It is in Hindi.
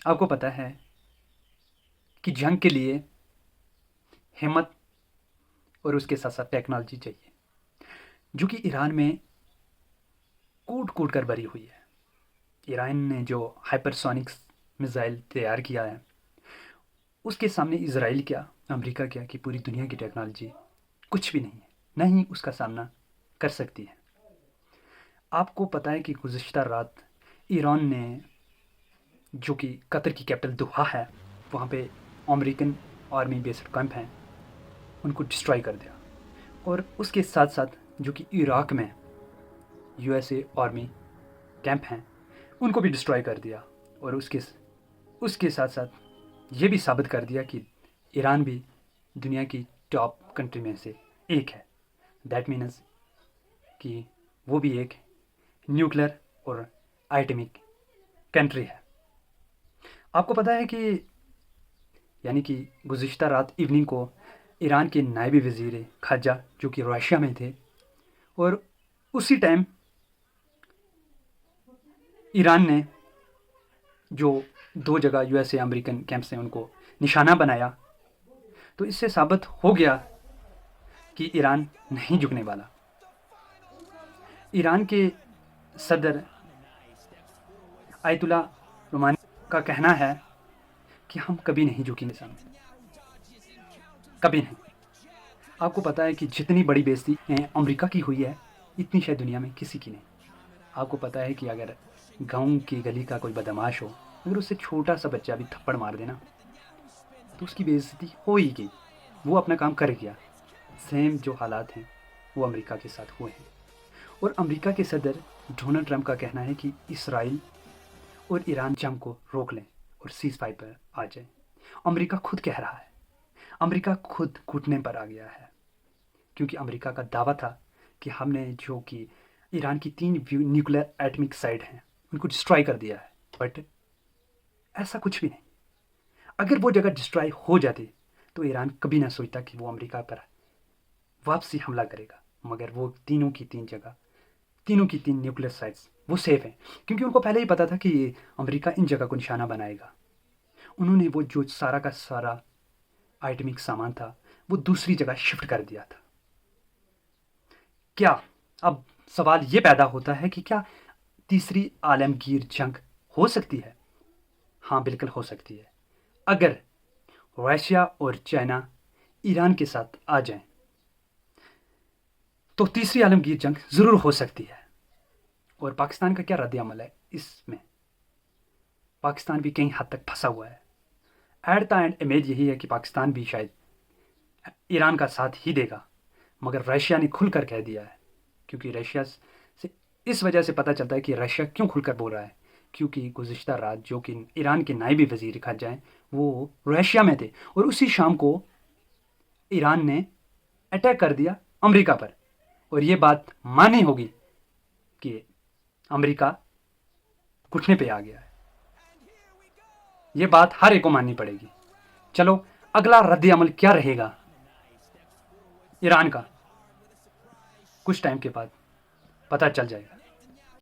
आपको पता है कि जंग के लिए हिम्मत और उसके साथ साथ टेक्नोलॉजी चाहिए, जो कि ईरान में कूट कूट कर भरी हुई है। ईरान ने जो हाइपरसोनिक्स मिसाइल तैयार किया है, उसके सामने इसराइल क्या, अमेरिका क्या, कि पूरी दुनिया की टेक्नोलॉजी कुछ भी नहीं है, न ही उसका सामना कर सकती है। आपको पता है कि गुज़िश्ता रात ईरान ने, जो कि कतर की कैपिटल दोहा है, वहाँ पे अमेरिकन आर्मी बेस्ड कैंप हैं, उनको डिस्ट्रॉय कर दिया। और उसके साथ साथ जो कि इराक में यूएसए आर्मी कैंप हैं, उनको भी डिस्ट्रॉय कर दिया। और उसके साथ साथ ये भी साबित कर दिया कि ईरान भी दुनिया की टॉप कंट्री में से एक है। दैट मीन्स कि वो भी एक न्यूक्लियर और आइटमिक कंट्री है। आपको पता है कि यानी कि गुज़िश्ता रात इवनिंग को ईरान के नायब वज़ीर ख़ारजा, जो कि रशिया में थे, और उसी टाइम ईरान ने जो 2 जगह यूएसए अमेरिकन कैंप्स हैं उनको निशाना बनाया, तो इससे साबित हो गया कि ईरान नहीं झुकने वाला। ईरान के सदर आयतुल्ला रुमानी का कहना है कि हम कभी नहीं झुकेंगे सामने, कभी नहीं। आपको पता है कि जितनी बड़ी बेइज्जती अमेरिका की हुई है, इतनी शायद दुनिया में किसी की नहीं। आपको पता है कि अगर गाँव की गली का कोई बदमाश हो, अगर उससे छोटा सा बच्चा भी थप्पड़ मार देना, तो उसकी बेइज्जती हो ही गई, वो अपना काम कर गया। सेम जो हालात हैं वो अमेरिका के साथ हुए हैं। और अमेरिका के सदर डोनाल्ड ट्रंप का कहना है कि इसराइल और ईरान जंग को रोक लें और सीज़ फायर पर आ जाए। अमेरिका खुद कह रहा है, अमेरिका खुद घुटने पर आ गया है, क्योंकि अमेरिका का दावा था कि हमने जो कि ईरान की 3 न्यूक्लियर एटमिक साइट हैं उनको डिस्ट्रॉय कर दिया है। बट ऐसा कुछ भी नहीं। अगर वो जगह डिस्ट्रॉय हो जाती तो ईरान कभी ना सोचता कि वो अमेरिका पर वापसी हमला करेगा। मगर वो तीनों की 3 जगह, तीनों की 3 न्यूक्लियर साइट्स वो सेफ हैं, क्योंकि उनको पहले ही पता था कि अमेरिका इन जगह को निशाना बनाएगा। उन्होंने वो जो सारा का सारा आइटमिक सामान था वो दूसरी जगह शिफ्ट कर दिया था। क्या अब सवाल ये पैदा होता है कि क्या तीसरी आलमगीर जंग हो सकती है? हाँ, बिल्कुल हो सकती है। अगर रशिया और चाइना ईरान के साथ आ जाएं, तो तीसरी आलमगीर जंग ज़रूर हो सकती है। और पाकिस्तान का क्या रद्द-ए-अमल है इसमें? पाकिस्तान भी कहीं हद तक फंसा हुआ है। एट द एंड इमेज यही है कि पाकिस्तान भी शायद ईरान का साथ ही देगा, मगर रशिया ने खुलकर कह दिया है। क्योंकि रशिया से इस वजह से पता चलता है कि रशिया क्यों खुलकर बोल रहा है, क्योंकि गुज़िश्ता रात जो कि ईरान के नायब वज़ीर ख़ारजा हैं वो रशिया में थे, और उसी शाम को ईरान ने अटैक कर दिया अमेरिका पर। और ये बात माननी होगी कि अमेरिका घुटने पे आ गया है। ये बात हर एक को माननी पड़ेगी। चलो, अगला रद्द अमल क्या रहेगा ईरान का, कुछ टाइम के बाद पता चल जाएगा।